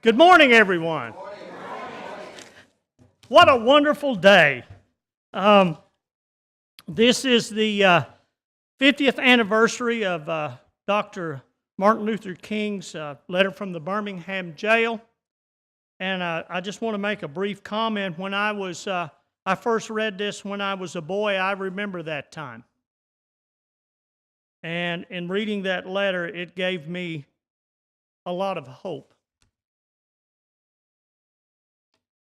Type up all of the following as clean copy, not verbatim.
Good morning, everyone. What a wonderful day. This is the 50th anniversary of Dr. Martin Luther King's letter from the Birmingham jail. And I just want to make a brief comment. When I first read this when I was a boy, I remember that time. And in reading that letter, it gave me a lot of hope.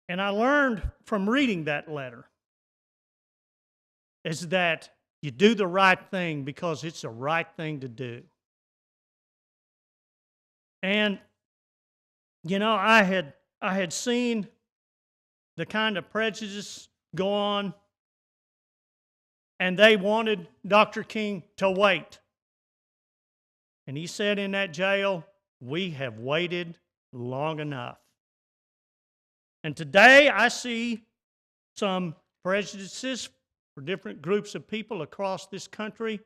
And I learned from reading that letter is that you do the right thing because it's the right thing to do. And, you know, I had seen the kind of prejudice go on, and they wanted Dr. King to wait. And he said in that jail, "We have waited long enough." And today I see some prejudices for different groups of people across this country,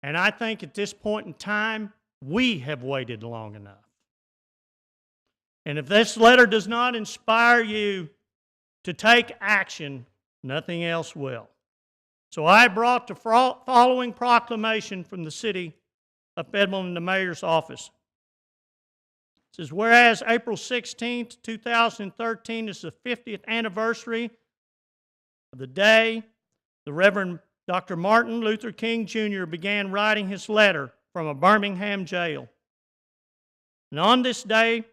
and I think at this point in time, we have waited long enough. And if this letter does not inspire you to take action, nothing else will. So I brought the following proclamation from the city of Fayetteville in the mayor's office. It says, whereas April 16th, 2013 is the 50th anniversary of the day the Reverend Dr. Martin Luther King Jr. began writing his letter from a Birmingham jail. And on this day,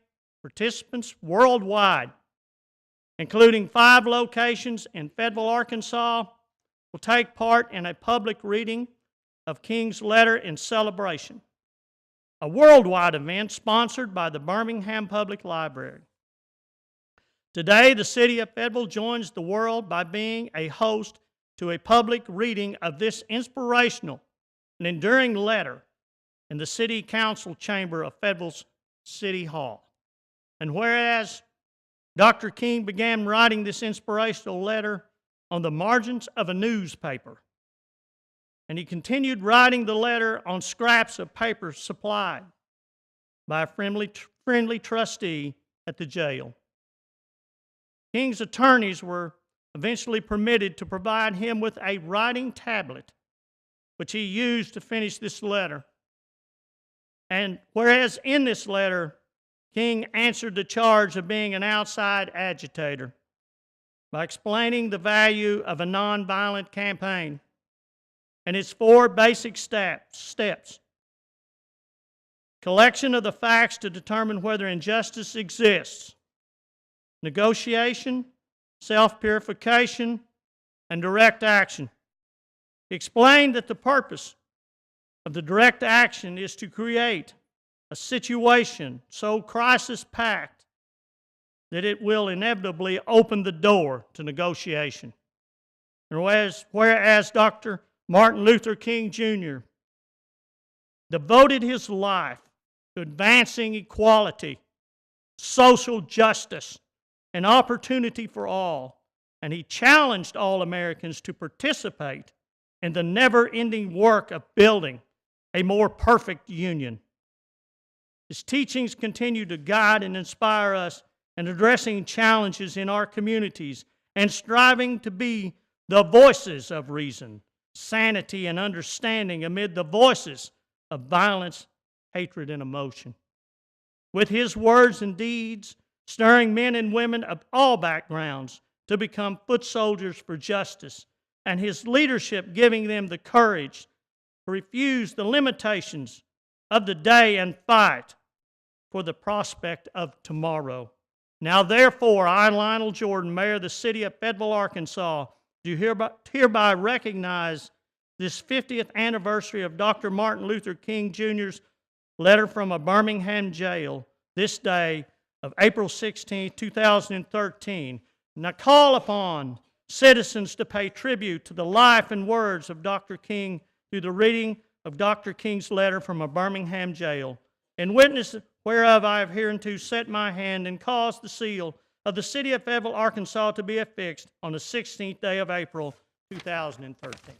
participants worldwide, including 5 locations in Fayetteville, Arkansas, will take part in a public reading of King's letter in celebration, a worldwide event sponsored by the Birmingham Public Library. Today, the city of Fayetteville joins the world by being a host to a public reading of this inspirational and enduring letter in the City Council chamber of Fayetteville's City Hall. And whereas Dr. King began writing this inspirational letter on the margins of a newspaper, and he continued writing the letter on scraps of paper supplied by a friendly trustee at the jail. King's attorneys were eventually permitted to provide him with a writing tablet, which he used to finish this letter. And whereas in this letter, King answered the charge of being an outside agitator by explaining the value of a nonviolent campaign and its 4 basic steps. Collection of the facts to determine whether injustice exists. Negotiation, self-purification, and direct action. He explained that the purpose of the direct action is to create a situation so crisis-packed that it will inevitably open the door to negotiation. And whereas Dr. Martin Luther King Jr. devoted his life to advancing equality, social justice, and opportunity for all, and he challenged all Americans to participate in the never-ending work of building a more perfect union. His teachings continue to guide and inspire us in addressing challenges in our communities and striving to be the voices of reason, sanity, and understanding amid the voices of violence, hatred, and emotion. With his words and deeds, stirring men and women of all backgrounds to become foot soldiers for justice, and his leadership giving them the courage to refuse the limitations of the day and fight for the prospect of tomorrow. Now, therefore, I, Lionel Jordan, Mayor of the city of Fayetteville, Arkansas, do hereby recognize this 50th anniversary of Dr. Martin Luther King Jr.'s letter from a Birmingham jail this day of April 16, 2013. And I call upon citizens to pay tribute to the life and words of Dr. King through the reading of Dr. King's letter from a Birmingham jail. In witness whereof I have hereunto set my hand and caused the seal of the city of Fayetteville, Arkansas, to be affixed on the 16th day of April, 2013.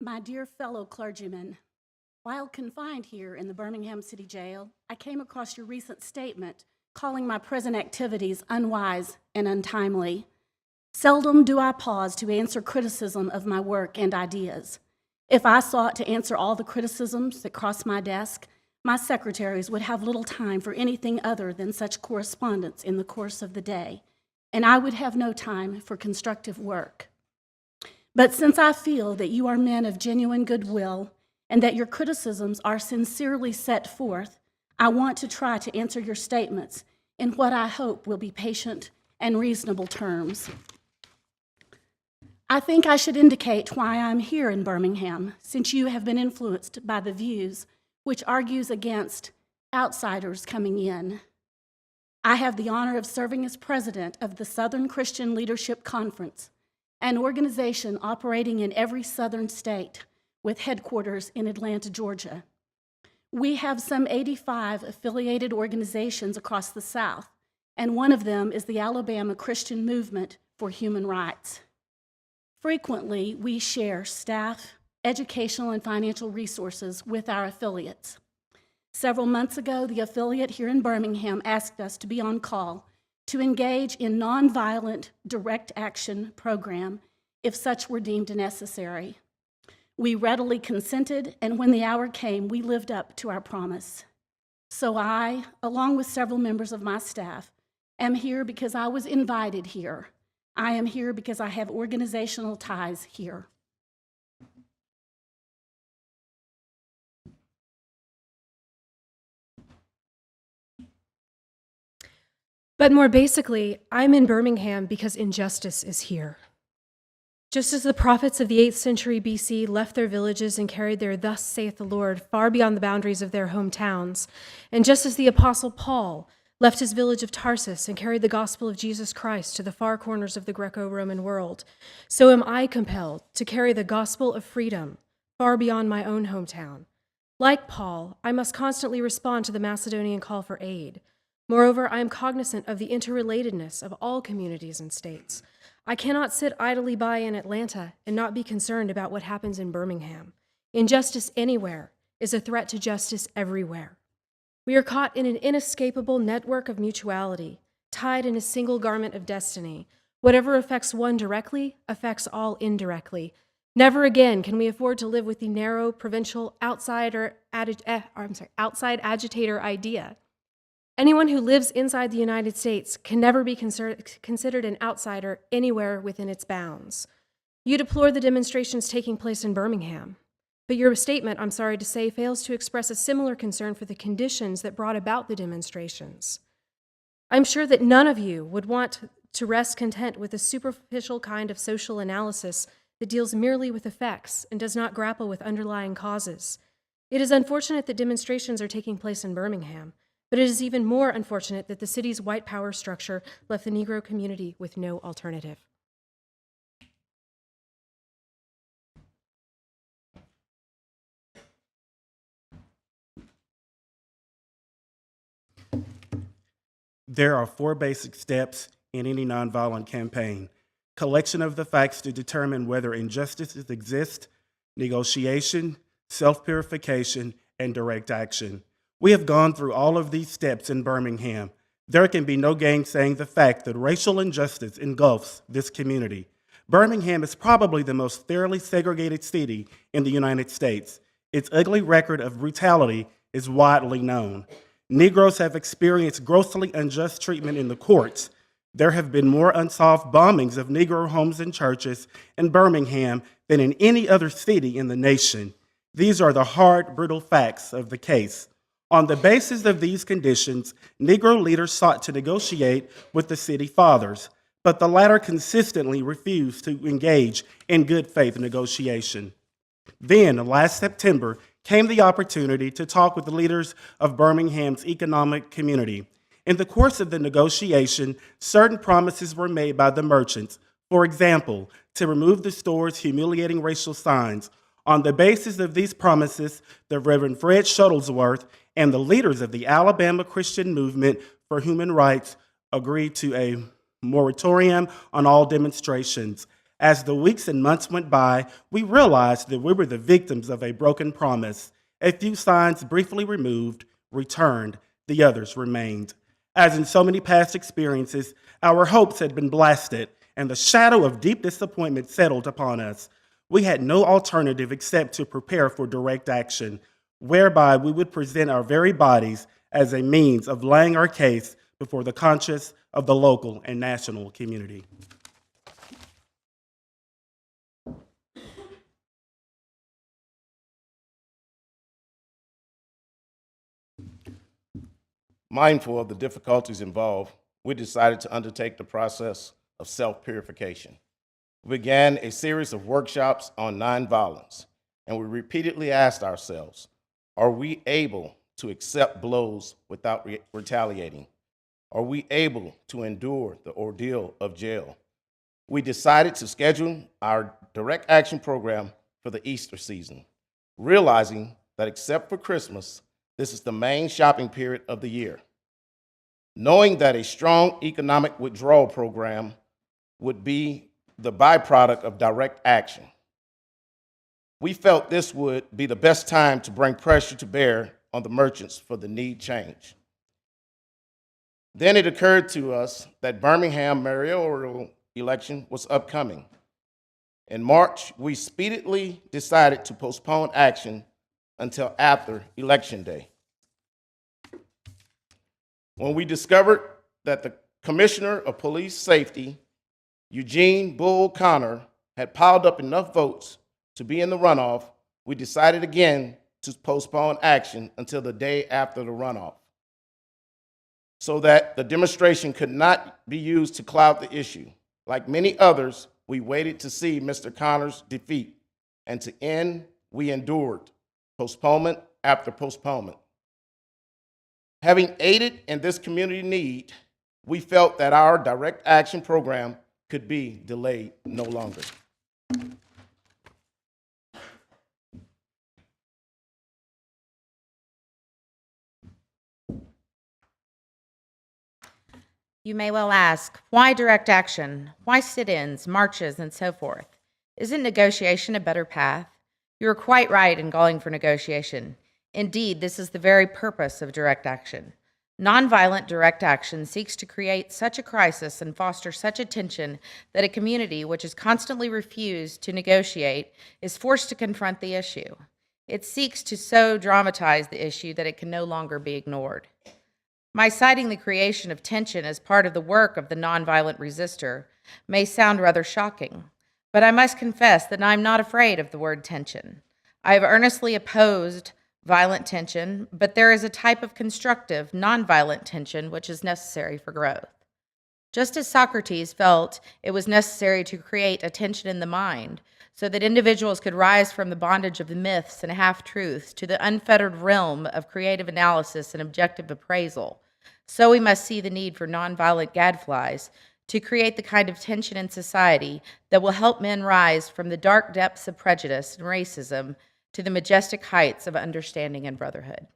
My dear fellow clergymen, while confined here in the Birmingham City Jail, I came across your recent statement calling my present activities unwise and untimely. Seldom do I pause to answer criticism of my work and ideas. If I sought to answer all the criticisms that cross my desk, my secretaries would have little time for anything other than such correspondence in the course of the day, and I would have no time for constructive work. But since I feel that you are men of genuine goodwill and that your criticisms are sincerely set forth, I want to try to answer your statements in what I hope will be patient and reasonable terms. I think I should indicate why I'm here in Birmingham, since you have been influenced by the views which argues against outsiders coming in. I have the honor of serving as president of the Southern Christian Leadership Conference, an organization operating in every southern state with headquarters in Atlanta, Georgia. We have some 85 affiliated organizations across the South, and one of them is the Alabama Christian Movement for Human Rights. Frequently, we share staff, educational, and financial resources with our affiliates. Several months ago, the affiliate here in Birmingham asked us to be on call to engage in nonviolent direct action program if such were deemed necessary. We readily consented, and when the hour came, we lived up to our promise. So I, along with several members of my staff, am here because I was invited here. I am here because I have organizational ties here. But more basically, I'm in Birmingham because injustice is here. Just as the prophets of the 8th century BC left their villages and carried their "Thus saith the Lord" far beyond the boundaries of their hometowns, and just as the Apostle Paul left his village of Tarsus and carried the gospel of Jesus Christ to the far corners of the Greco-Roman world, so am I compelled to carry the gospel of freedom far beyond my own hometown. Like Paul, I must constantly respond to the Macedonian call for aid. Moreover, I am cognizant of the interrelatedness of all communities and states. I cannot sit idly by in Atlanta and not be concerned about what happens in Birmingham. Injustice anywhere is a threat to justice everywhere. We are caught in an inescapable network of mutuality, tied in a single garment of destiny. Whatever affects one directly affects all indirectly. Never again can we afford to live with the narrow, provincial, outside agitator idea. Anyone who lives inside the United States can never be considered an outsider anywhere within its bounds. You deplore the demonstrations taking place in Birmingham, but your statement, I'm sorry to say, fails to express a similar concern for the conditions that brought about the demonstrations. I'm sure that none of you would want to rest content with a superficial kind of social analysis that deals merely with effects and does not grapple with underlying causes. It is unfortunate that demonstrations are taking place in Birmingham, but it is even more unfortunate that the city's white power structure left the Negro community with no alternative. There are 4 basic steps in any nonviolent campaign: collection of the facts to determine whether injustices exist, negotiation, self-purification, and direct action. We have gone through all of these steps in Birmingham. There can be no gainsaying the fact that racial injustice engulfs this community. Birmingham is probably the most thoroughly segregated city in the United States. Its ugly record of brutality is widely known. Negroes have experienced grossly unjust treatment in the courts. There have been more unsolved bombings of Negro homes and churches in Birmingham than in any other city in the nation. These are the hard, brutal facts of the case. On the basis of these conditions, Negro leaders sought to negotiate with the city fathers, but the latter consistently refused to engage in good faith negotiation. Then, last September, came the opportunity to talk with the leaders of Birmingham's economic community. In the course of the negotiation, certain promises were made by the merchants. For example, to remove the store's humiliating racial signs. On the basis of these promises, the Reverend Fred Shuttlesworth and the leaders of the Alabama Christian Movement for Human Rights agreed to a moratorium on all demonstrations. As the weeks and months went by, we realized that we were the victims of a broken promise. A few signs briefly removed, returned, the others remained. As in so many past experiences, our hopes had been blasted, and the shadow of deep disappointment settled upon us. We had no alternative except to prepare for direct action, whereby we would present our very bodies as a means of laying our case before the conscience of the local and national community. Mindful of the difficulties involved, we decided to undertake the process of self-purification. We began a series of workshops on nonviolence, and we repeatedly asked ourselves, are we able to accept blows without retaliating? Are we able to endure the ordeal of jail? We decided to schedule our direct action program for the Easter season, realizing that except for Christmas, this is the main shopping period of the year. Knowing that a strong economic withdrawal program would be the byproduct of direct action, we felt this would be the best time to bring pressure to bear on the merchants for the need change. Then it occurred to us that Birmingham mayoral election was upcoming. In March, we speedily decided to postpone action until after Election Day. When we discovered that the Commissioner of Police Safety, Eugene Bull Connor, had piled up enough votes to be in the runoff, we decided again to postpone action until the day after the runoff, so that the demonstration could not be used to cloud the issue. Like many others, we waited to see Mr. Connor's defeat, and to end, we endured postponement after postponement. Having aided in this community need, we felt that our direct action program could be delayed no longer. You may well ask, why direct action? Why sit-ins, marches, and so forth? Isn't negotiation a better path? You are quite right in calling for negotiation. Indeed, this is the very purpose of direct action. Nonviolent direct action seeks to create such a crisis and foster such a tension that a community which has constantly refused to negotiate is forced to confront the issue. It seeks to so dramatize the issue that it can no longer be ignored. My citing the creation of tension as part of the work of the nonviolent resistor may sound rather shocking, but I must confess that I'm not afraid of the word tension. I have earnestly opposed violent tension, but there is a type of constructive, nonviolent tension which is necessary for growth. Just as Socrates felt it was necessary to create a tension in the mind so that individuals could rise from the bondage of the myths and half-truths to the unfettered realm of creative analysis and objective appraisal, so we must see the need for nonviolent gadflies to create the kind of tension in society that will help men rise from the dark depths of prejudice and racism to the majestic heights of understanding and brotherhood.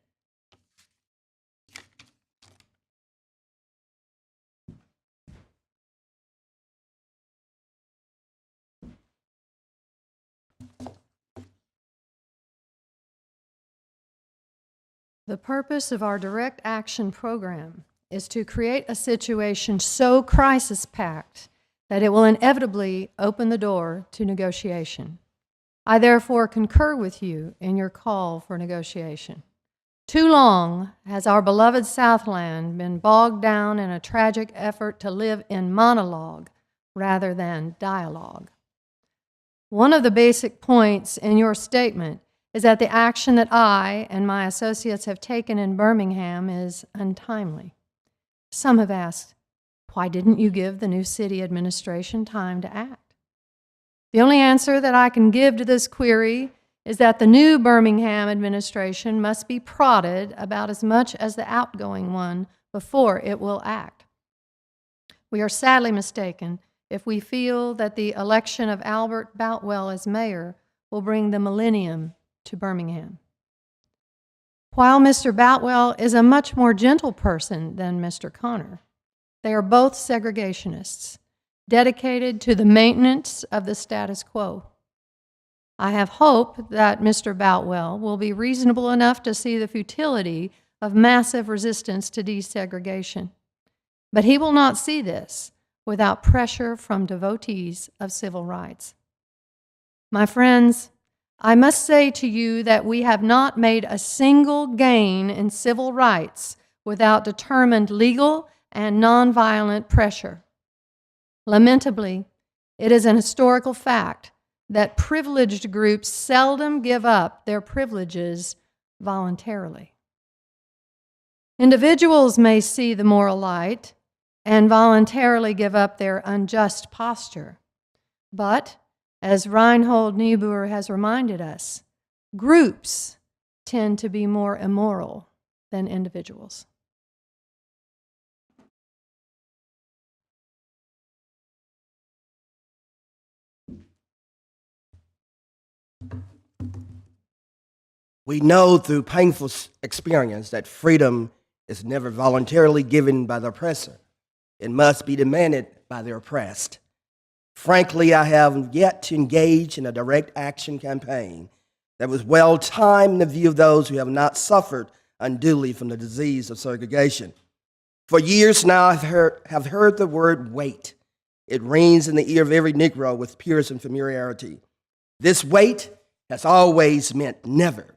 The purpose of our direct action program is to create a situation so crisis-packed that it will inevitably open the door to negotiation. I therefore concur with you in your call for negotiation. Too long has our beloved Southland been bogged down in a tragic effort to live in monologue rather than dialogue. One of the basic points in your statement is that the action that I and my associates have taken in Birmingham is untimely. Some have asked, why didn't you give the new city administration time to act? The only answer that I can give to this query is that the new Birmingham administration must be prodded about as much as the outgoing one before it will act. We are sadly mistaken if we feel that the election of Albert Boutwell as mayor will bring the millennium to Birmingham. While Mr. Boutwell is a much more gentle person than Mr. Connor, they are both segregationists. dedicated to the maintenance of the status quo. I have hope that Mr. Boutwell will be reasonable enough to see the futility of massive resistance to desegregation. But he will not see this without pressure from devotees of civil rights. My friends, I must say to you that we have not made a single gain in civil rights without determined legal and nonviolent pressure. Lamentably, it is an historical fact that privileged groups seldom give up their privileges voluntarily. Individuals may see the moral light and voluntarily give up their unjust posture, but, as Reinhold Niebuhr has reminded us, groups tend to be more immoral than individuals. We know through painful experience that freedom is never voluntarily given by the oppressor. It must be demanded by the oppressed. Frankly, I have yet to engage in a direct action campaign that was well timed in the view of those who have not suffered unduly from the disease of segregation. For years now, I have heard the word wait. It rings in the ear of every Negro with Puritan familiarity. This wait has always meant never.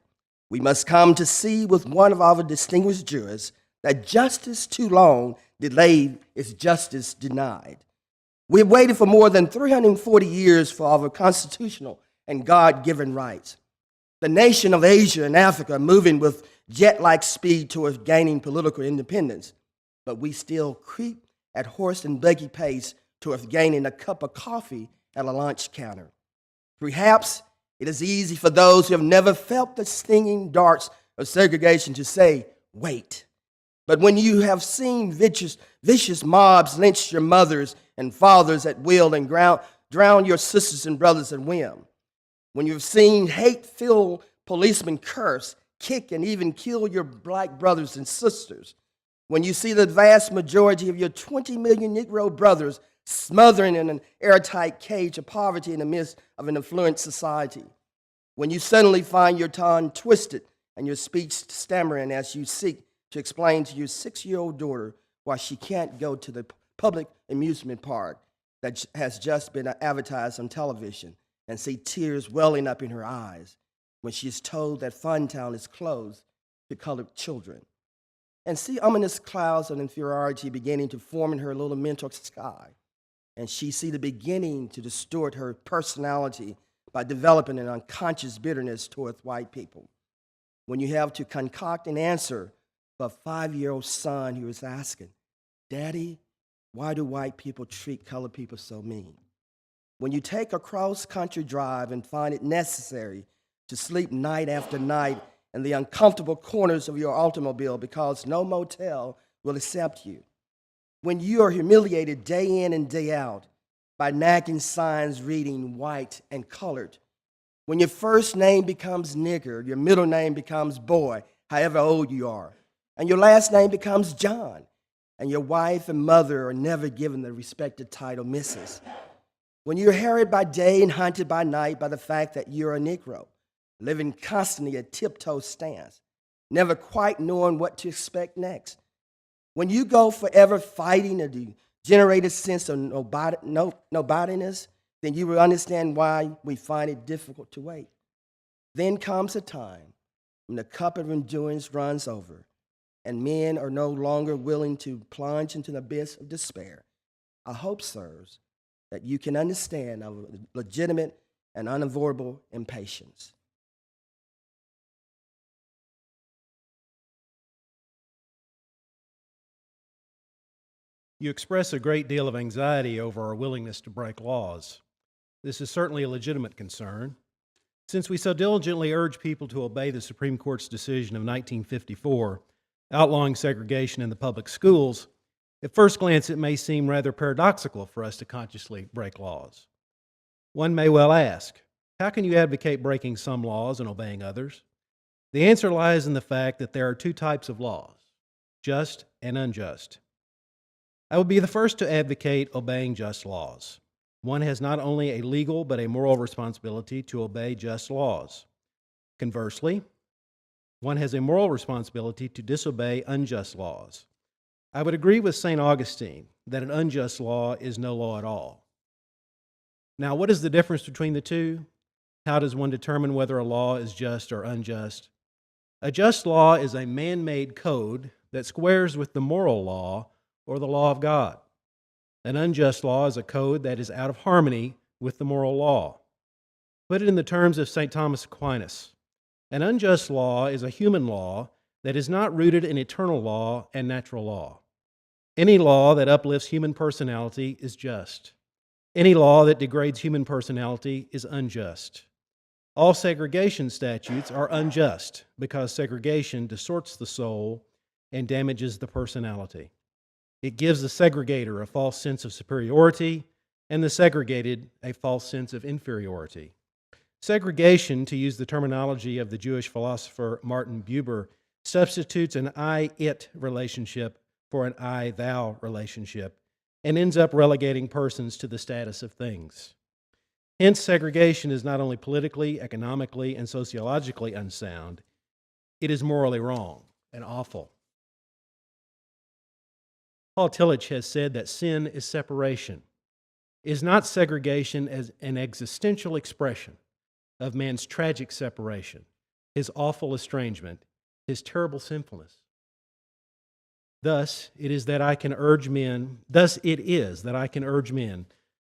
We must come to see with one of our distinguished jurists that justice too long delayed is justice denied. We have waited for more than 340 years for our constitutional and God-given rights. The nation of Asia and Africa are moving with jet-like speed towards gaining political independence, but we still creep at horse and buggy pace towards gaining a cup of coffee at a lunch counter. Perhaps it is easy for those who have never felt the stinging darts of segregation to say, wait. But when you have seen vicious mobs lynch your mothers and fathers at will and drown your sisters and brothers at whim, when you've seen hate-filled policemen curse, kick, and even kill your black brothers and sisters, when you see the vast majority of your 20 million Negro brothers smothering in an airtight cage of poverty in the midst of an affluent society, when you suddenly find your tongue twisted and your speech stammering as you seek to explain to your 6-year-old daughter why she can't go to the public amusement park that has just been advertised on television, and see tears welling up in her eyes when she is told that Funtown is closed to colored children, and see ominous clouds of inferiority beginning to form in her little mental sky, and she see the beginning to distort her personality by developing an unconscious bitterness towards white people. When you have to concoct an answer for a 5-year-old son who is asking, Daddy, why do white people treat colored people so mean? When you take a cross-country drive and find it necessary to sleep night after night in the uncomfortable corners of your automobile because no motel will accept you. When you are humiliated day in and day out by nagging signs reading white and colored. When your first name becomes nigger, your middle name becomes boy, however old you are, and your last name becomes John, and your wife and mother are never given the respected title Mrs. When you're harried by day and hunted by night by the fact that you're a Negro, living constantly at tiptoe stance, never quite knowing what to expect next. When you go forever fighting a degenerated sense of nobodiness, then you will understand why we find it difficult to wait. Then comes a time when the cup of endurance runs over, and men are no longer willing to plunge into the abyss of despair. I hope, sirs, that you can understand our legitimate and unavoidable impatience. You express a great deal of anxiety over our willingness to break laws. This is certainly a legitimate concern. Since we so diligently urge people to obey the Supreme Court's decision of 1954, outlawing segregation in the public schools, at first glance it may seem rather paradoxical for us to consciously break laws. One may well ask, how can you advocate breaking some laws and obeying others? The answer lies in the fact that there are two types of laws, just and unjust. I would be the first to advocate obeying just laws. One has not only a legal but a moral responsibility to obey just laws. Conversely, one has a moral responsibility to disobey unjust laws. I would agree with St. Augustine that an unjust law is no law at all. Now, what is the difference between the two? How does one determine whether a law is just or unjust? A just law is a man-made code that squares with the moral law or the law of God. An unjust law is a code that is out of harmony with the moral law. Put it in the terms of St. Thomas Aquinas. An unjust law is a human law that is not rooted in eternal law and natural law. Any law that uplifts human personality is just. Any law that degrades human personality is unjust. All segregation statutes are unjust because segregation distorts the soul and damages the personality. It gives the segregator a false sense of superiority and the segregated a false sense of inferiority. Segregation, to use the terminology of the Jewish philosopher Martin Buber, substitutes an I-it relationship for an I-thou relationship and ends up relegating persons to the status of things. Hence, segregation is not only politically, economically, and sociologically unsound, it is morally wrong and awful. Paul Tillich has said that sin is separation. Is not segregation as an existential expression of man's tragic separation, his awful estrangement, his terrible sinfulness? Thus it is that I can urge men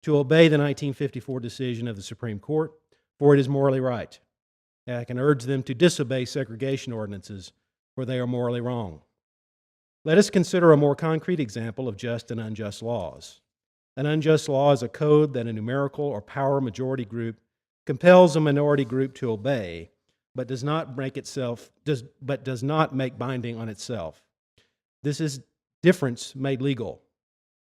to obey the 1954 decision of the Supreme Court, for it is morally right. And I can urge them to disobey segregation ordinances, for they are morally wrong. Let us consider a more concrete example of just and unjust laws. An unjust law is a code that a numerical or power majority group compels a minority group to obey, but does not make binding on itself. This is difference made legal.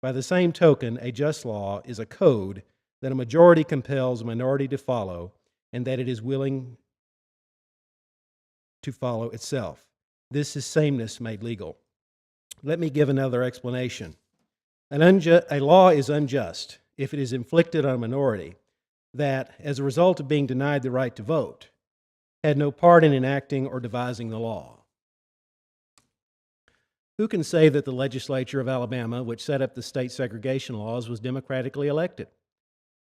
By the same token, a just law is a code that a majority compels a minority to follow, and that it is willing to follow itself. This is sameness made legal. Let me give another explanation. A law is unjust if it is inflicted on a minority that, as a result of being denied the right to vote, had no part in enacting or devising the law. Who can say that the legislature of Alabama, which set up the state segregation laws, was democratically elected?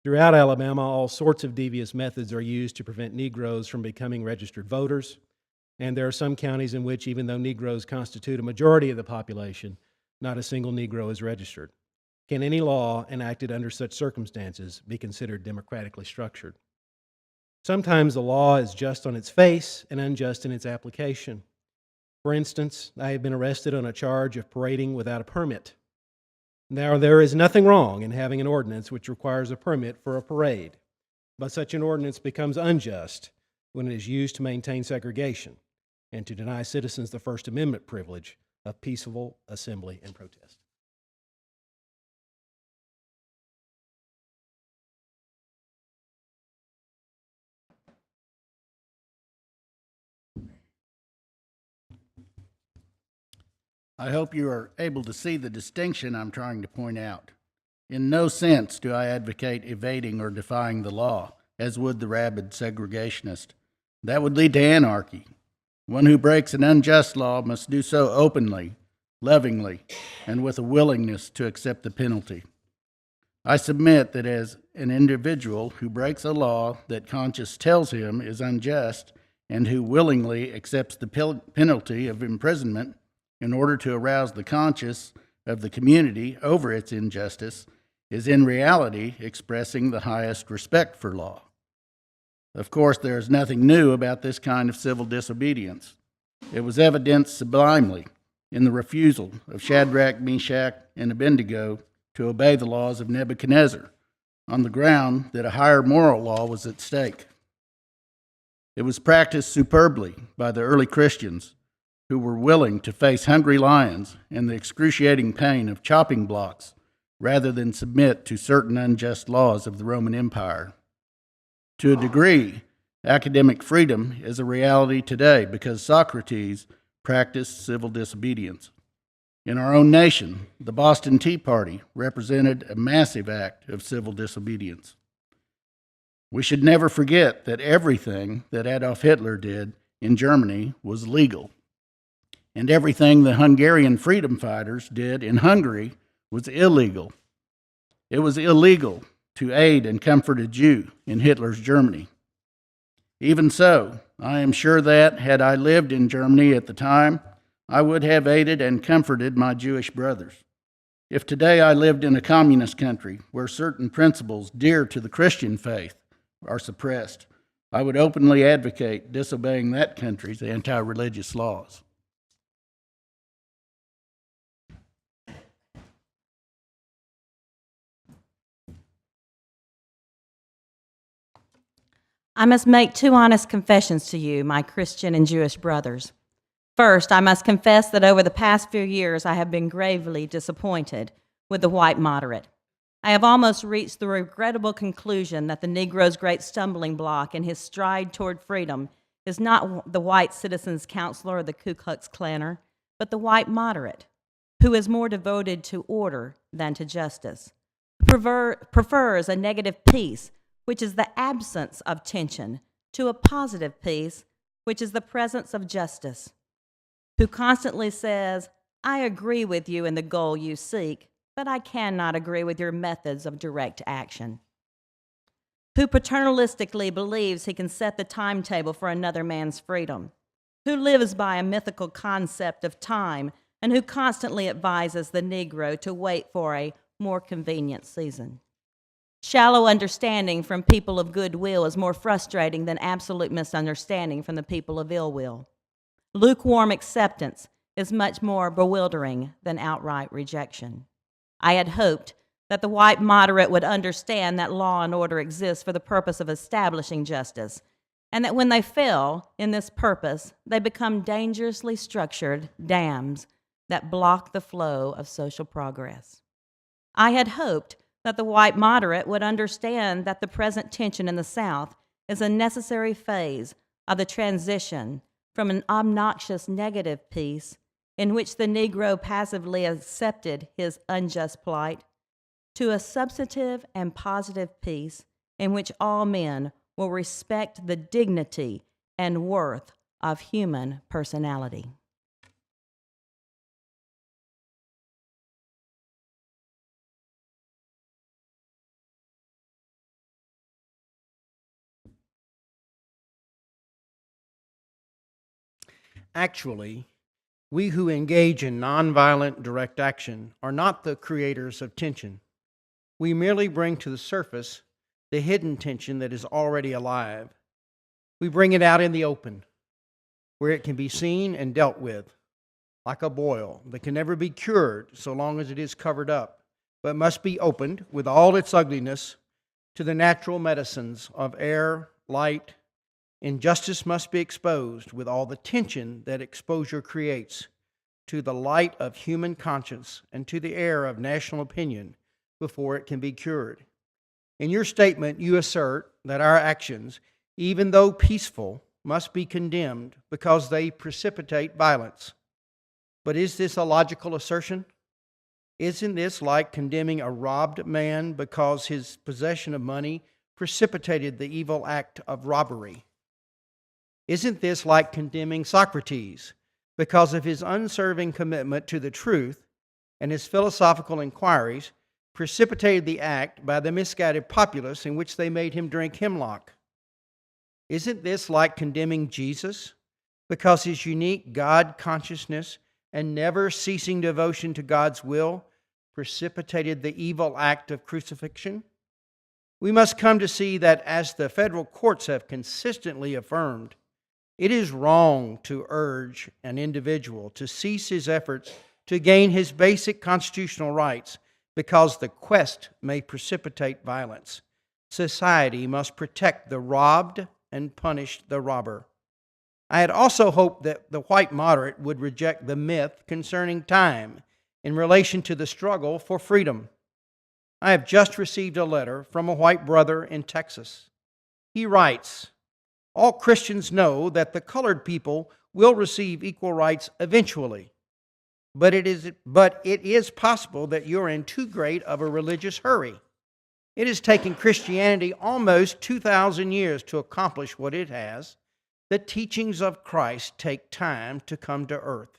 Throughout Alabama, all sorts of devious methods are used to prevent Negroes from becoming registered voters, and there are some counties in which, even though Negroes constitute a majority of the population, not a single Negro is registered. Can any law enacted under such circumstances be considered democratically structured? Sometimes the law is just on its face and unjust in its application. For instance, I have been arrested on a charge of parading without a permit. Now, there is nothing wrong in having an ordinance which requires a permit for a parade, but such an ordinance becomes unjust when it is used to maintain segregation and to deny citizens the First Amendment privilege of peaceful assembly and protest. I hope you are able to see the distinction I'm trying to point out. In no sense do I advocate evading or defying the law, as would the rabid segregationist. That would lead to anarchy. One who breaks an unjust law must do so openly, lovingly, and with a willingness to accept the penalty. I submit that as an individual who breaks a law that conscience tells him is unjust and who willingly accepts the penalty of imprisonment in order to arouse the conscience of the community over its injustice, is in reality expressing the highest respect for law. Of course, there is nothing new about this kind of civil disobedience. It was evidenced sublimely in the refusal of Shadrach, Meshach, and Abednego to obey the laws of Nebuchadnezzar on the ground that a higher moral law was at stake. It was practiced superbly by the early Christians who were willing to face hungry lions and the excruciating pain of chopping blocks rather than submit to certain unjust laws of the Roman Empire. To a degree, academic freedom is a reality today because Socrates practiced civil disobedience. In our own nation, the Boston Tea Party represented a massive act of civil disobedience. We should never forget that everything that Adolf Hitler did in Germany was legal, and everything the Hungarian freedom fighters did in Hungary was illegal. It was illegal to aid and comfort a Jew in Hitler's Germany. Even so, I am sure that, had I lived in Germany at the time, I would have aided and comforted my Jewish brothers. If today I lived in a communist country where certain principles dear to the Christian faith are suppressed, I would openly advocate disobeying that country's anti-religious laws. I must make two honest confessions to you, my Christian and Jewish brothers. First, I must confess that over the past few years I have been gravely disappointed with the white moderate. I have almost reached the regrettable conclusion that the Negro's great stumbling block in his stride toward freedom is not the white citizens' counselor or the Ku Klux Klanner, but the white moderate, who is more devoted to order than to justice, prefers a negative peace, which is the absence of tension, to a positive peace, which is the presence of justice, who constantly says, I agree with you in the goal you seek, but I cannot agree with your methods of direct action, who paternalistically believes he can set the timetable for another man's freedom, who lives by a mythical concept of time, and who constantly advises the Negro to wait for a more convenient season. Shallow understanding from people of goodwill is more frustrating than absolute misunderstanding from the people of ill will. Lukewarm acceptance is much more bewildering than outright rejection. I had hoped that the white moderate would understand that law and order exists for the purpose of establishing justice, and that when they fail in this purpose, they become dangerously structured dams that block the flow of social progress. I had hoped that the white moderate would understand that the present tension in the South is a necessary phase of the transition from an obnoxious negative peace in which the Negro passively accepted his unjust plight to a substantive and positive peace in which all men will respect the dignity and worth of human personality. Actually, we who engage in nonviolent direct action are not the creators of tension. We merely bring to the surface the hidden tension that is already alive. We bring it out in the open, where it can be seen and dealt with, like a boil that can never be cured so long as it is covered up, but must be opened with all its ugliness to the natural medicines of air, light. Injustice must be exposed with all the tension that exposure creates to the light of human conscience and to the air of national opinion before it can be cured. In your statement, you assert that our actions, even though peaceful, must be condemned because they precipitate violence. But is this a logical assertion? Isn't this like condemning a robbed man because his possession of money precipitated the evil act of robbery? Isn't this like condemning Socrates because of his unswerving commitment to the truth and his philosophical inquiries precipitated the act by the misguided populace in which they made him drink hemlock? Isn't this like condemning Jesus because his unique God consciousness and never ceasing devotion to God's will precipitated the evil act of crucifixion? We must come to see that, as the federal courts have consistently affirmed, it is wrong to urge an individual to cease his efforts to gain his basic constitutional rights because the quest may precipitate violence. Society must protect the robbed and punish the robber. I had also hoped that the white moderate would reject the myth concerning time in relation to the struggle for freedom. I have just received a letter from a white brother in Texas. He writes, all Christians know that the colored people will receive equal rights eventually, but it is possible that you're in too great of a religious hurry. It has taken Christianity almost 2,000 years to accomplish what it has. The teachings of Christ take time to come to earth.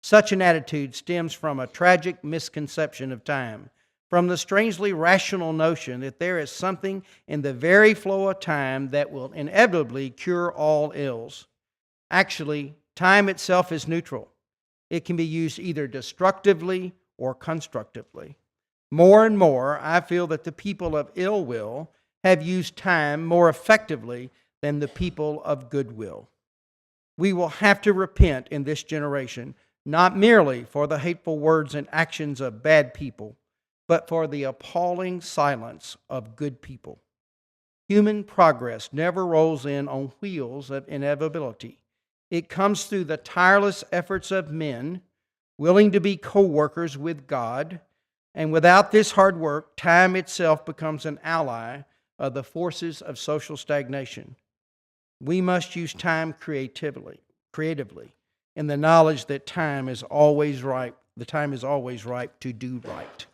Such an attitude stems from a tragic misconception of time, from the strangely rational notion that there is something in the very flow of time that will inevitably cure all ills. Actually, time itself is neutral. It can be used either destructively or constructively. More and more, I feel that the people of ill will have used time more effectively than the people of goodwill. We will have to repent in this generation, not merely for the hateful words and actions of bad people, but for the appalling silence of good people. Human progress never rolls in on wheels of inevitability. It comes through the tireless efforts of men willing to be co-workers with God, and without this hard work, time itself becomes an ally of the forces of social stagnation. We must use time creatively, in the knowledge that time is always ripe. The time is always ripe to do right.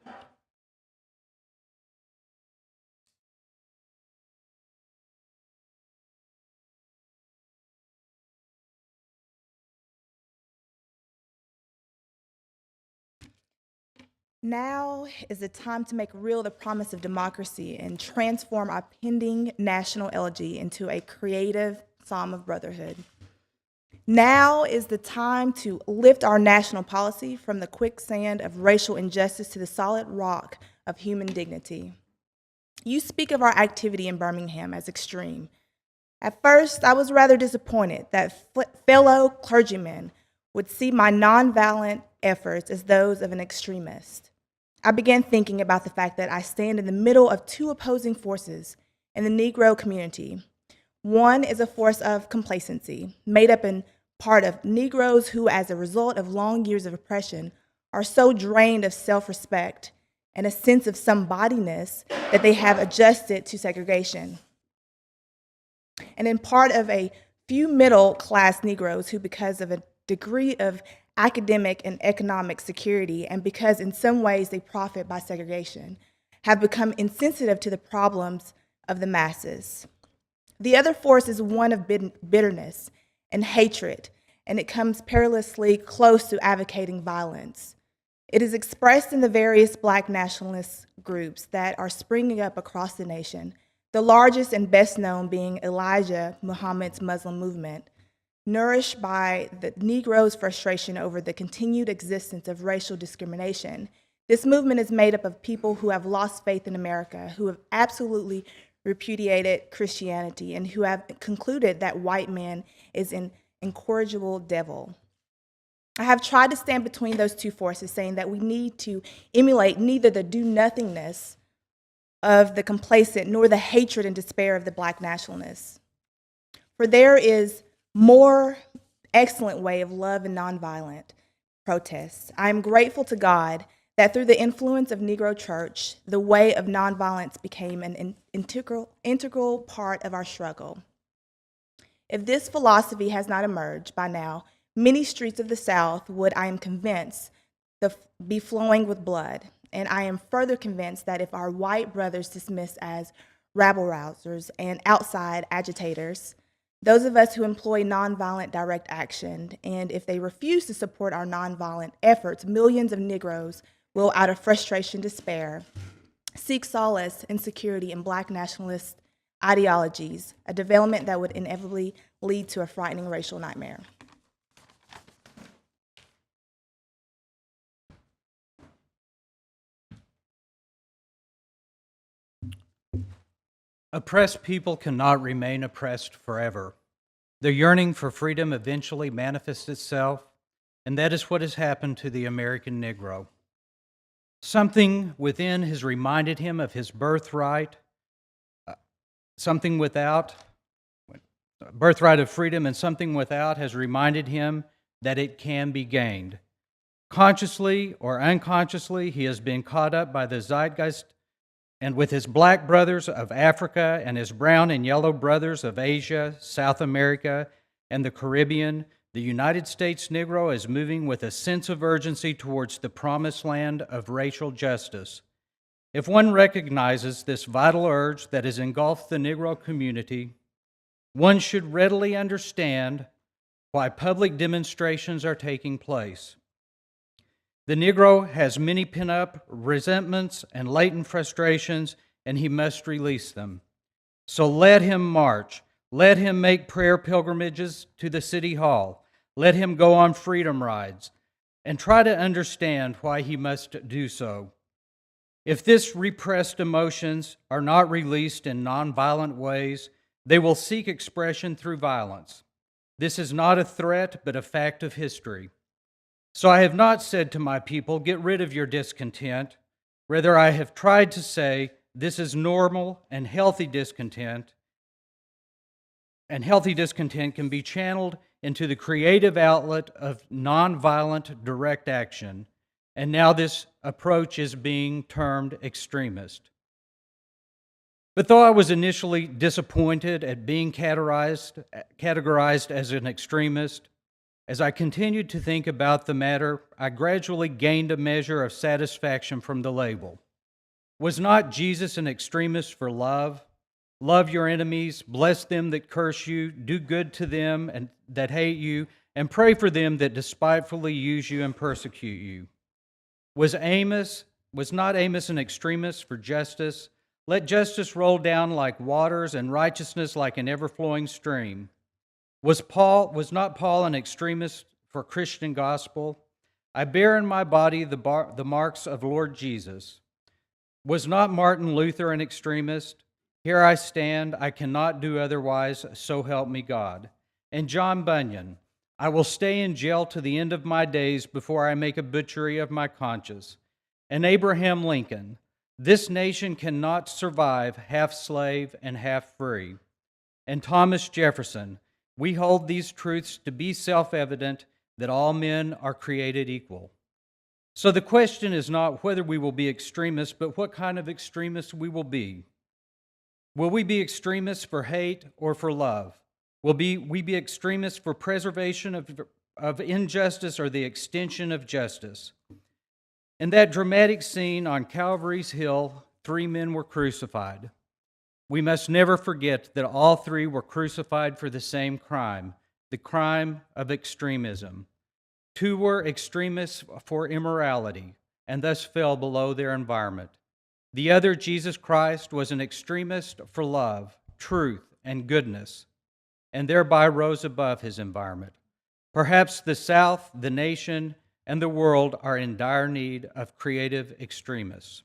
Now is the time to make real the promise of democracy and transform our pending national elegy into a creative psalm of brotherhood. Now is the time to lift our national policy from the quicksand of racial injustice to the solid rock of human dignity. You speak of our activity in Birmingham as extreme. At first, I was rather disappointed that fellow clergymen would see my nonviolent efforts as those of an extremist. I began thinking about the fact that I stand in the middle of two opposing forces in the Negro community. One is a force of complacency, made up in part of Negroes who, as a result of long years of oppression, are so drained of self-respect and a sense of somebodyness that they have adjusted to segregation. And in part of a few middle-class Negroes who, because of a degree of academic and economic security, and because in some ways they profit by segregation, have become insensitive to the problems of the masses. The other force is one of bitterness and hatred, and it comes perilously close to advocating violence. It is expressed in the various Black nationalist groups that are springing up across the nation, the largest and best known being Elijah Muhammad's Muslim movement, nourished by the Negroes' frustration over the continued existence of racial discrimination. This movement is made up of people who have lost faith in America, who have absolutely repudiated Christianity, and who have concluded that white man is an incorrigible devil. I have tried to stand between those two forces, saying that we need to emulate neither the do-nothingness of the complacent nor the hatred and despair of the Black nationalists. For there is more excellent way of love and nonviolent protests. I am grateful to God that through the influence of Negro Church, the way of nonviolence became an integral part of our struggle. If this philosophy has not emerged by now, many streets of the South would, I am convinced, be flowing with blood. And I am further convinced that if our white brothers dismissed as rabble-rousers and outside agitators, those of us who employ nonviolent direct action, and if they refuse to support our nonviolent efforts, millions of Negroes will, out of frustration, despair, seek solace and security in Black nationalist ideologies, a development that would inevitably lead to a frightening racial nightmare. Oppressed people cannot remain oppressed forever. Their yearning for freedom eventually manifests itself, and that is what has happened to the American Negro. Something within has reminded him of his birthright, birthright of freedom, and something without has reminded him that it can be gained. Consciously or unconsciously, he has been caught up by the zeitgeist, and with his black brothers of Africa and his brown and yellow brothers of Asia, South America, and the Caribbean, The United States Negro is moving with a sense of urgency towards the promised land of racial justice. If one recognizes this vital urge that has engulfed the Negro community, one should readily understand why public demonstrations are taking place. The Negro has many pent-up resentments and latent frustrations, and he must release them. So let him march. Let him make prayer pilgrimages to the city hall. Let him go on freedom rides, and try to understand why he must do so. If these repressed emotions are not released in nonviolent ways, they will seek expression through violence. This is not a threat, but a fact of history. So I have not said to my people, get rid of your discontent. Rather, I have tried to say, this is normal and healthy discontent can be channeled into the creative outlet of nonviolent direct action, and now this approach is being termed extremist. But though I was initially disappointed at being categorized as an extremist, as I continued to think about the matter, I gradually gained a measure of satisfaction from the label. Was not Jesus an extremist for love? Love your enemies, bless them that curse you, do good to them and that hate you, and pray for them that despitefully use you and persecute you. Was not Amos an extremist for justice? Let justice roll down like waters and righteousness like an ever-flowing stream. Was not Paul an extremist for Christian gospel? I bear in my body the marks of Lord Jesus. Was not Martin Luther an extremist? Here I stand, I cannot do otherwise, so help me God. And John Bunyan, I will stay in jail to the end of my days before I make a butchery of my conscience. And Abraham Lincoln, this nation cannot survive half slave and half free. And Thomas Jefferson, we hold these truths to be self-evident that all men are created equal. So the question is not whether we will be extremists, but what kind of extremists we will be. Will we be extremists for hate or for love? Will we be extremists for preservation of injustice or the extension of justice? In that dramatic scene on Calvary's Hill, 3 men were crucified. We must never forget that all 3 were crucified for the same crime, the crime of extremism. 2 were extremists for immorality and thus fell below their environment. The other, Jesus Christ, was an extremist for love, truth, and goodness, and thereby rose above his environment. Perhaps the South, the nation, and the world are in dire need of creative extremists.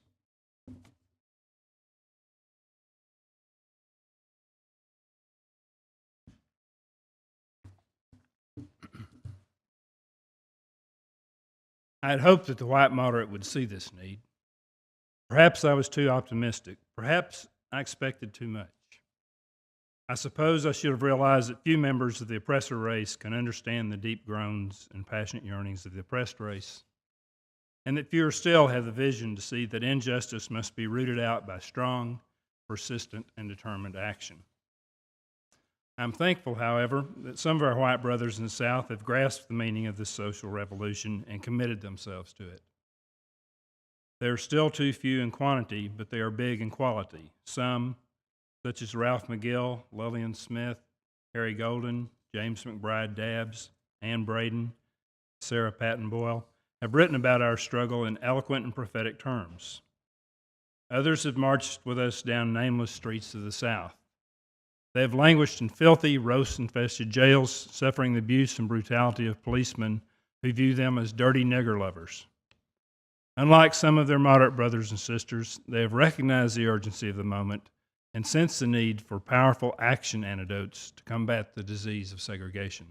I had hoped that the white moderate would see this need. Perhaps I was too optimistic. Perhaps I expected too much. I suppose I should have realized that few members of the oppressor race can understand the deep groans and passionate yearnings of the oppressed race, and that fewer still have the vision to see that injustice must be rooted out by strong, persistent, and determined action. I'm thankful, however, that some of our white brothers in the South have grasped the meaning of this social revolution and committed themselves to it. They are still too few in quantity, but they are big in quality. Some, such as Ralph McGill, Lillian Smith, Harry Golden, James McBride Dabbs, Ann Braden, Sarah Patton Boyle, have written about our struggle in eloquent and prophetic terms. Others have marched with us down nameless streets of the South. They have languished in filthy, roast-infested jails, suffering the abuse and brutality of policemen who view them as dirty nigger lovers. Unlike some of their moderate brothers and sisters, they have recognized the urgency of the moment and sensed the need for powerful action antidotes to combat the disease of segregation.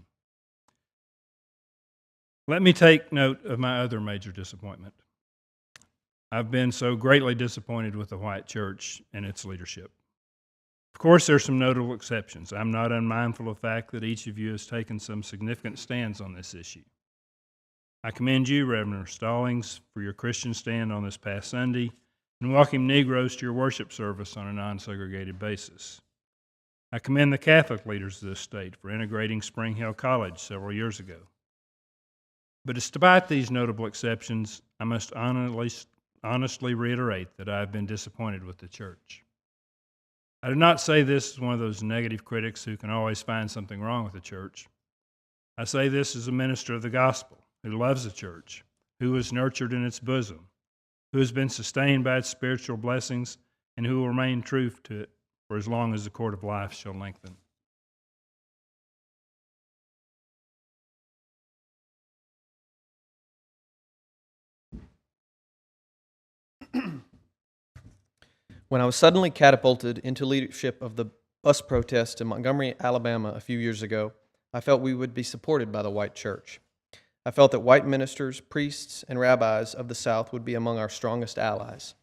Let me take note of my other major disappointment. I've been so greatly disappointed with the white church and its leadership. Of course, there are some notable exceptions. I'm not unmindful of the fact that each of you has taken some significant stands on this issue. I commend you, Reverend Stallings, for your Christian stand on this past Sunday and welcome Negroes to your worship service on a non-segregated basis. I commend the Catholic leaders of this state for integrating Spring Hill College several years ago. But despite these notable exceptions, I must honestly reiterate that I have been disappointed with the church. I do not say this as one of those negative critics who can always find something wrong with the church. I say this as a minister of the gospel who loves the church, who was nurtured in its bosom, who has been sustained by its spiritual blessings, and who will remain true to it for as long as the cord of life shall lengthen. When I was suddenly catapulted into leadership of the bus protest in Montgomery, Alabama a few years ago, I felt we would be supported by the white church. I felt that white ministers, priests, and rabbis of the South would be among our strongest allies.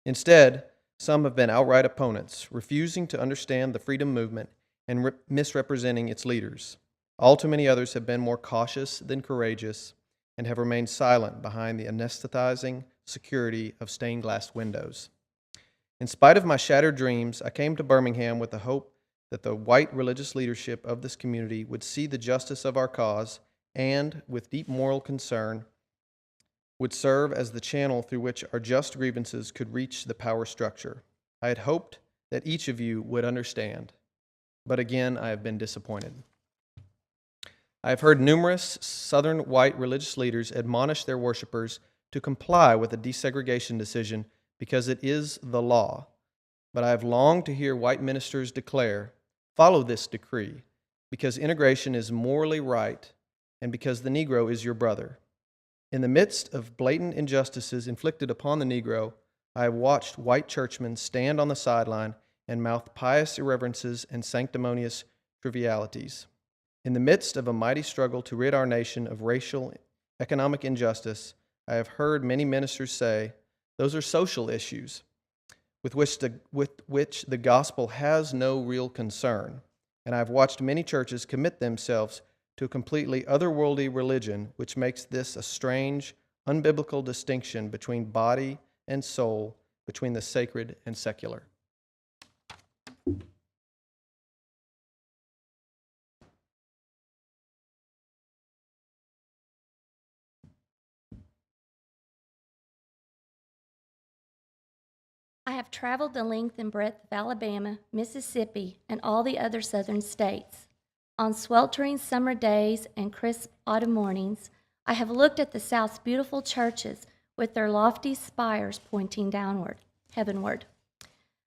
Instead, some have been outright opponents, refusing to understand the freedom movement and misrepresenting its leaders. All too many others have been more cautious than courageous and have remained silent behind the anesthetizing security of stained glass windows. In spite of my shattered dreams, I came to Birmingham with the hope that the white religious leadership of this community would see the justice of our cause and, with deep moral concern, would serve as the channel through which our just grievances could reach the power structure. I had hoped that each of you would understand, but again, I have been disappointed. I have heard numerous Southern white religious leaders admonish their worshipers to comply with the desegregation decision because it is the law. But I have longed to hear white ministers declare, follow this decree, because integration is morally right and because the Negro is your brother. In the midst of blatant injustices inflicted upon the Negro, I have watched white churchmen stand on the sideline and mouth pious irreverences and sanctimonious trivialities. In the midst of a mighty struggle to rid our nation of racial, economic injustice, I have heard many ministers say, those are social issues with which the gospel has no real concern. And I've watched many churches commit themselves to a completely otherworldly religion, which makes this a strange, unbiblical distinction between body and soul, between the sacred and secular. I have traveled the length and breadth of Alabama, Mississippi, and all the other southern states. On sweltering summer days and crisp autumn mornings, I have looked at the South's beautiful churches with their lofty spires pointing downward, heavenward.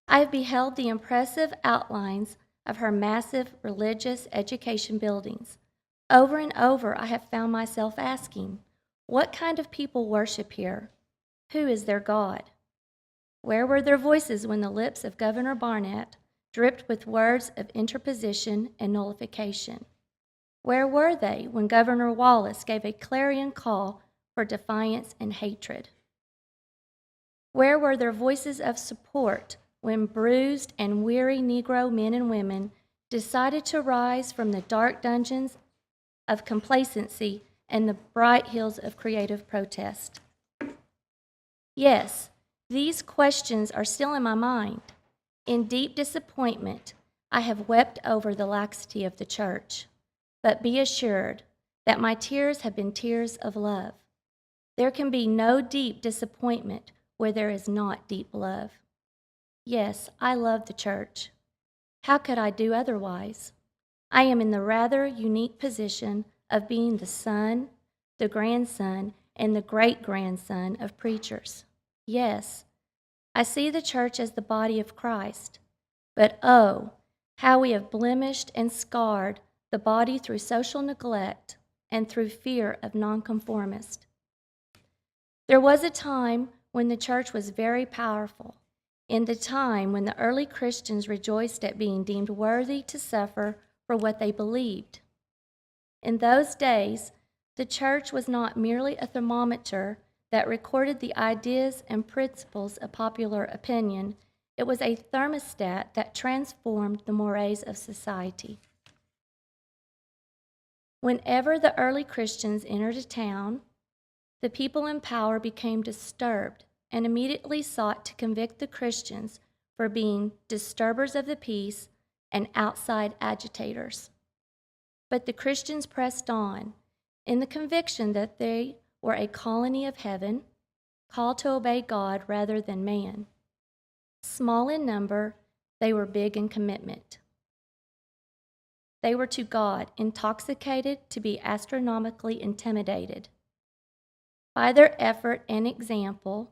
I have beheld the impressive outlines of her massive religious education buildings. Over and over, I have found myself asking, what kind of people worship here? Who is their God? Where were their voices when the lips of Governor Barnett dripped with words of interposition and nullification? Where were they when Governor Wallace gave a clarion call for defiance and hatred? Where were their voices of support when bruised and weary Negro men and women decided to rise from the dark dungeons of complacency and the bright hills of creative protest? Yes, these questions are still in my mind. In deep disappointment, I have wept over the laxity of the church. But be assured that my tears have been tears of love. There can be no deep disappointment where there is not deep love. Yes, I love the church. How could I do otherwise? I am in the rather unique position of being the son, the grandson, and the great-grandson of preachers. Yes, I see the church as the body of Christ, but oh, how we have blemished and scarred the body through social neglect and through fear of nonconformists. There was a time when the church was very powerful, in the time when the early Christians rejoiced at being deemed worthy to suffer for what they believed. In those days, the church was not merely a thermometer that recorded the ideas and principles of popular opinion. It was a thermostat that transformed the mores of society. Whenever the early Christians entered a town, the people in power became disturbed and immediately sought to convict the Christians for being disturbers of the peace, and outside agitators. But the Christians pressed on in the conviction that they were a colony of heaven, called to obey God rather than man. Small in number, they were big in commitment. They were to God intoxicated to be astronomically intimidated. By their effort and example,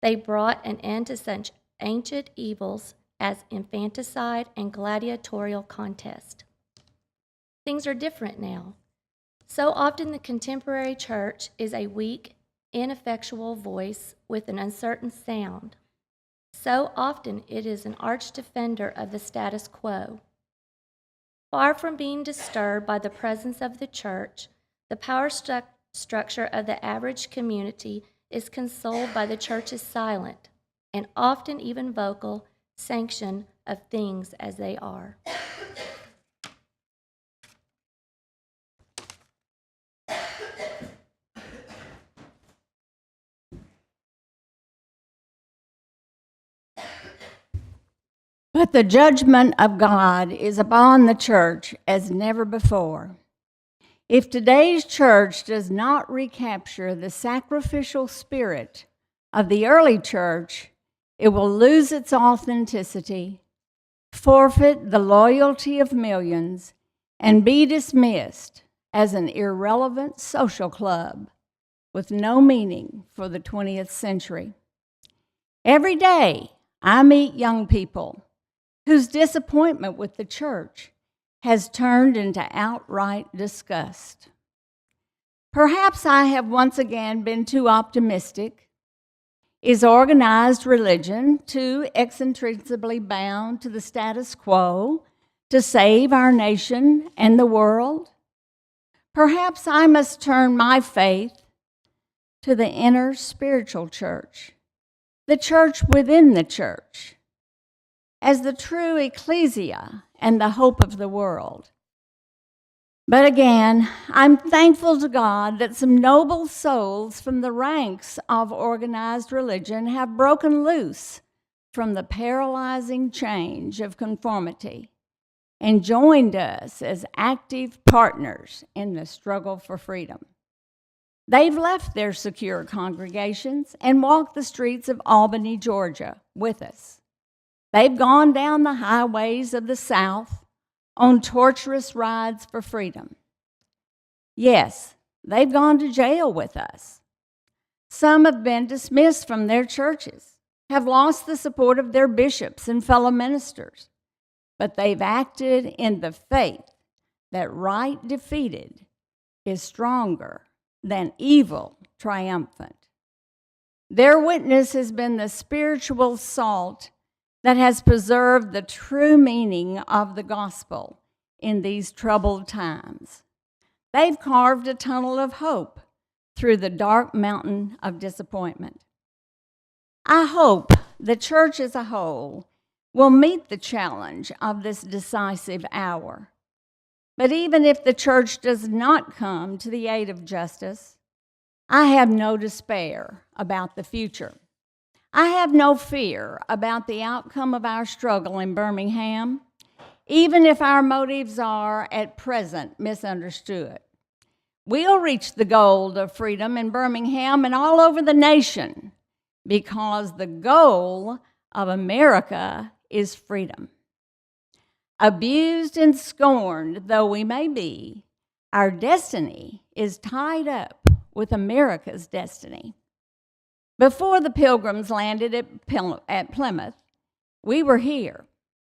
they brought an end to such ancient evils as infanticide and gladiatorial contest. Things are different now. So often the contemporary church is a weak, ineffectual voice with an uncertain sound. So often it is an arch defender of the status quo. Far from being disturbed by the presence of the church, the power structure of the average community is consoled by the church's silent, and often even vocal, sanction of things as they are. But the judgment of God is upon the church as never before. If today's church does not recapture the sacrificial spirit of the early church, it will lose its authenticity, forfeit the loyalty of millions, and be dismissed as an irrelevant social club with no meaning for the 20th century. Every day, I meet young people whose disappointment with the church has turned into outright disgust. Perhaps I have once again been too optimistic. Is organized religion too eccentrically bound to the status quo to save our nation and the world? Perhaps I must turn my faith to the inner spiritual church, the church within the church, as the true ecclesia and the hope of the world. But again, I'm thankful to God that some noble souls from the ranks of organized religion have broken loose from the paralyzing change of conformity and joined us as active partners in the struggle for freedom. They've left their secure congregations and walked the streets of Albany, Georgia, with us. They've gone down the highways of the South on torturous rides for freedom. Yes, they've gone to jail with us. Some have been dismissed from their churches, have lost the support of their bishops and fellow ministers, but they've acted in the faith that right defeated is stronger than evil triumphant. Their witness has been the spiritual salt that has preserved the true meaning of the gospel in these troubled times. They've carved a tunnel of hope through the dark mountain of disappointment. I hope the church as a whole will meet the challenge of this decisive hour. But even if the church does not come to the aid of justice, I have no despair about the future. I have no fear about the outcome of our struggle in Birmingham, even if our motives are at present misunderstood. We'll reach the goal of freedom in Birmingham and all over the nation because the goal of America is freedom. Abused and scorned though we may be, our destiny is tied up with America's destiny. Before the Pilgrims landed at Plymouth, we were here.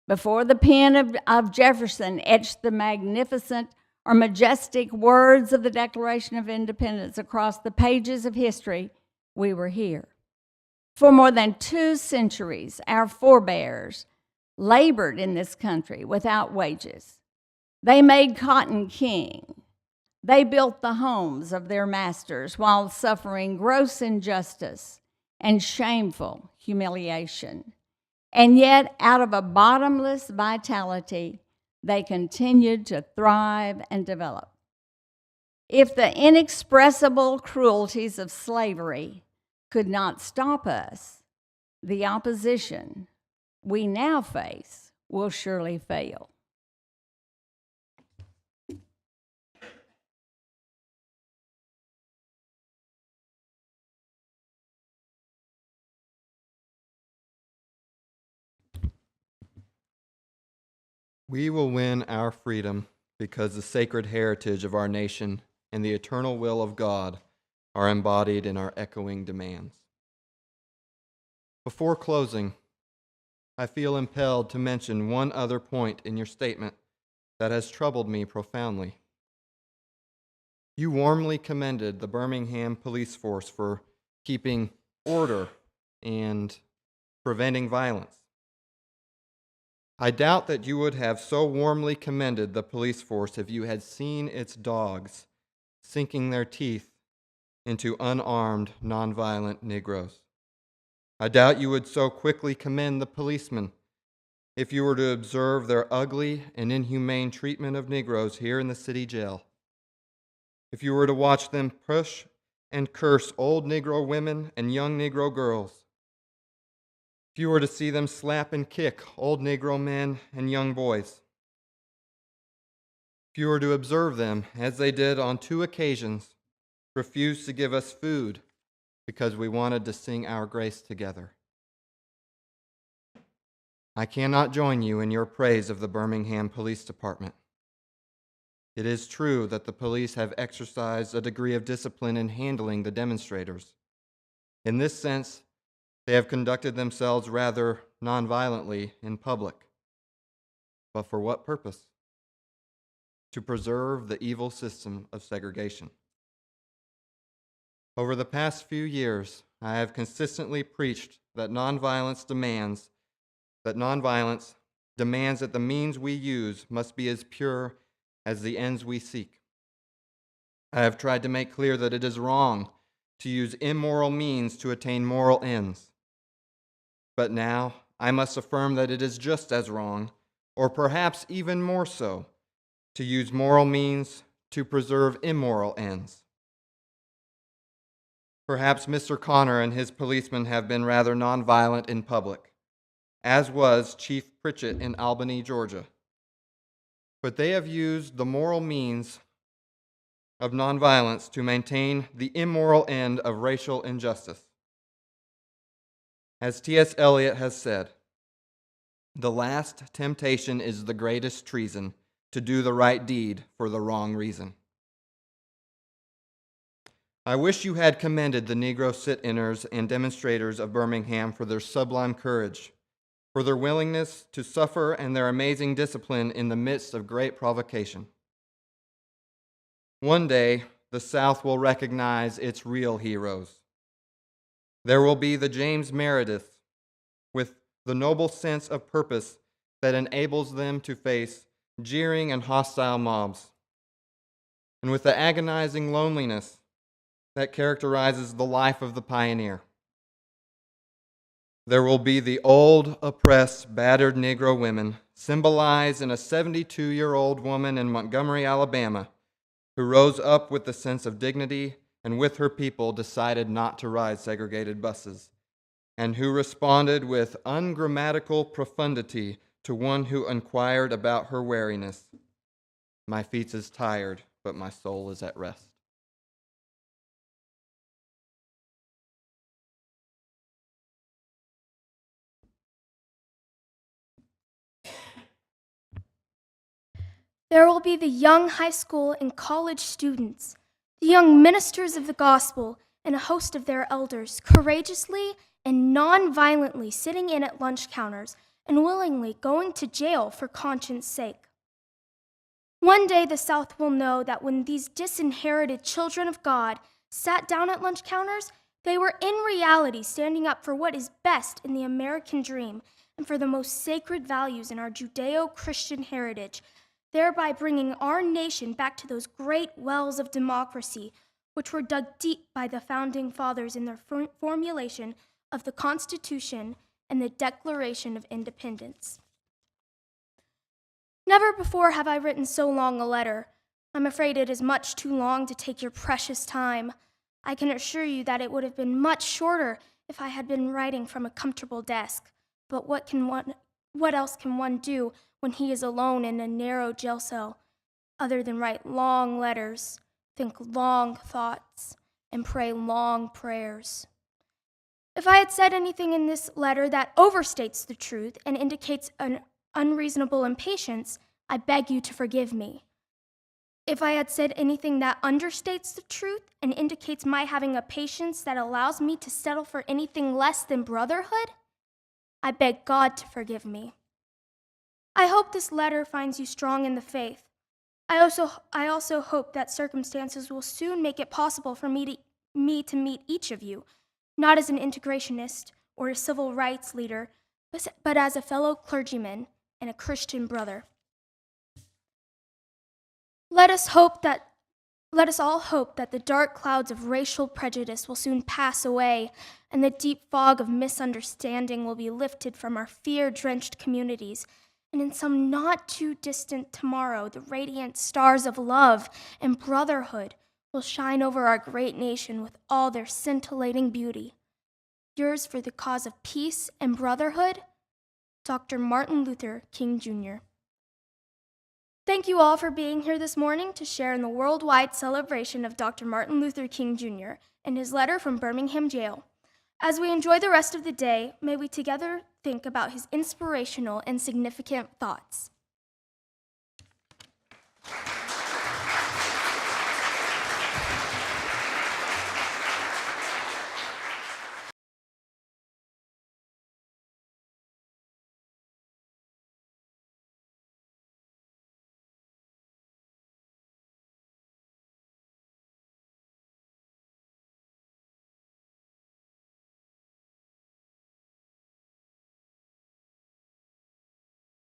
Before the pen of Jefferson etched the magnificent or majestic words of the Declaration of Independence across the pages of history, we were here. For more than 2 centuries, our forebears labored in this country without wages. They made cotton king. They built the homes of their masters while suffering gross injustice and shameful humiliation. And yet, out of a bottomless vitality, they continued to thrive and develop. If the inexpressible cruelties of slavery could not stop us, the opposition we now face will surely fail. We will win our freedom because the sacred heritage of our nation and the eternal will of God are embodied in our echoing demands. Before closing, I feel impelled to mention one other point in your statement that has troubled me profoundly. You warmly commended the Birmingham police force for keeping order and preventing violence. I doubt that you would have so warmly commended the police force if you had seen its dogs sinking their teeth into unarmed, nonviolent Negroes. I doubt you would so quickly commend the policemen if you were to observe their ugly and inhumane treatment of Negroes here in the city jail. If you were to watch them push and curse old Negro women and young Negro girls. If you were to see them slap and kick old Negro men and young boys. If you were to observe them, as they did on 2 occasions, refuse to give us food because we wanted to sing our grace together. I cannot join you in your praise of the Birmingham Police Department. It is true that the police have exercised a degree of discipline in handling the demonstrators. In this sense, they have conducted themselves rather nonviolently in public. But for what purpose? To preserve the evil system of segregation. Over the past few years, I have consistently preached that nonviolence demands that the means we use must be as pure as the ends we seek. I have tried to make clear that it is wrong to use immoral means to attain moral ends. But now I must affirm that it is just as wrong, or perhaps even more so, to use moral means to preserve immoral ends. Perhaps Mr. Connor and his policemen have been rather nonviolent in public, as was Chief Pritchett in Albany, Georgia. But they have used the moral means of nonviolence to maintain the immoral end of racial injustice. As T.S. Eliot has said, the last temptation is the greatest treason, to do the right deed for the wrong reason. I wish you had commended the Negro sit-inners and demonstrators of Birmingham for their sublime courage, for their willingness to suffer and their amazing discipline in the midst of great provocation. One day, the South will recognize its real heroes. There will be the James Meredith with the noble sense of purpose that enables them to face jeering and hostile mobs, and with the agonizing loneliness that characterizes the life of the pioneer. There will be the old, oppressed, battered Negro women, symbolized in a 72-year-old woman in Montgomery, Alabama, who rose up with the sense of dignity and with her people decided not to ride segregated buses, and who responded with ungrammatical profundity to one who inquired about her weariness. My feet is tired, but my soul is at rest. There will be the young high school and college students, the young ministers of the gospel, and a host of their elders, courageously and non-violently sitting in at lunch counters and willingly going to jail for conscience sake. One day the South will know that when these disinherited children of God sat down at lunch counters, they were in reality standing up for what is best in the American dream and for the most sacred values in our Judeo-Christian heritage, thereby bringing our nation back to those great wells of democracy which were dug deep by the founding fathers in their formulation of the Constitution and the Declaration of Independence. Never before have I written so long a letter. I'm afraid it is much too long to take your precious time. I can assure you that it would have been much shorter if I had been writing from a comfortable desk. But what else can one do when he is alone in a narrow jail cell, other than write long letters, think long thoughts, and pray long prayers? If I had said anything in this letter that overstates the truth and indicates an unreasonable impatience, I beg you to forgive me. If I had said anything that understates the truth and indicates my having a patience that allows me to settle for anything less than brotherhood, I beg God to forgive me. I hope this letter finds you strong in the faith. I also hope that circumstances will soon make it possible for me to meet each of you, not as an integrationist or a civil rights leader, but as a fellow clergyman and a Christian brother. Let us all hope that the dark clouds of racial prejudice will soon pass away and the deep fog of misunderstanding will be lifted from our fear-drenched communities, and in some not too distant tomorrow, the radiant stars of love and brotherhood will shine over our great nation with all their scintillating beauty. Yours for the cause of peace and brotherhood, Dr. Martin Luther King, Jr. Thank you all for being here this morning to share in the worldwide celebration of Dr. Martin Luther King, Jr. and his letter from Birmingham jail. As we enjoy the rest of the day, may we together think about his inspirational and significant thoughts.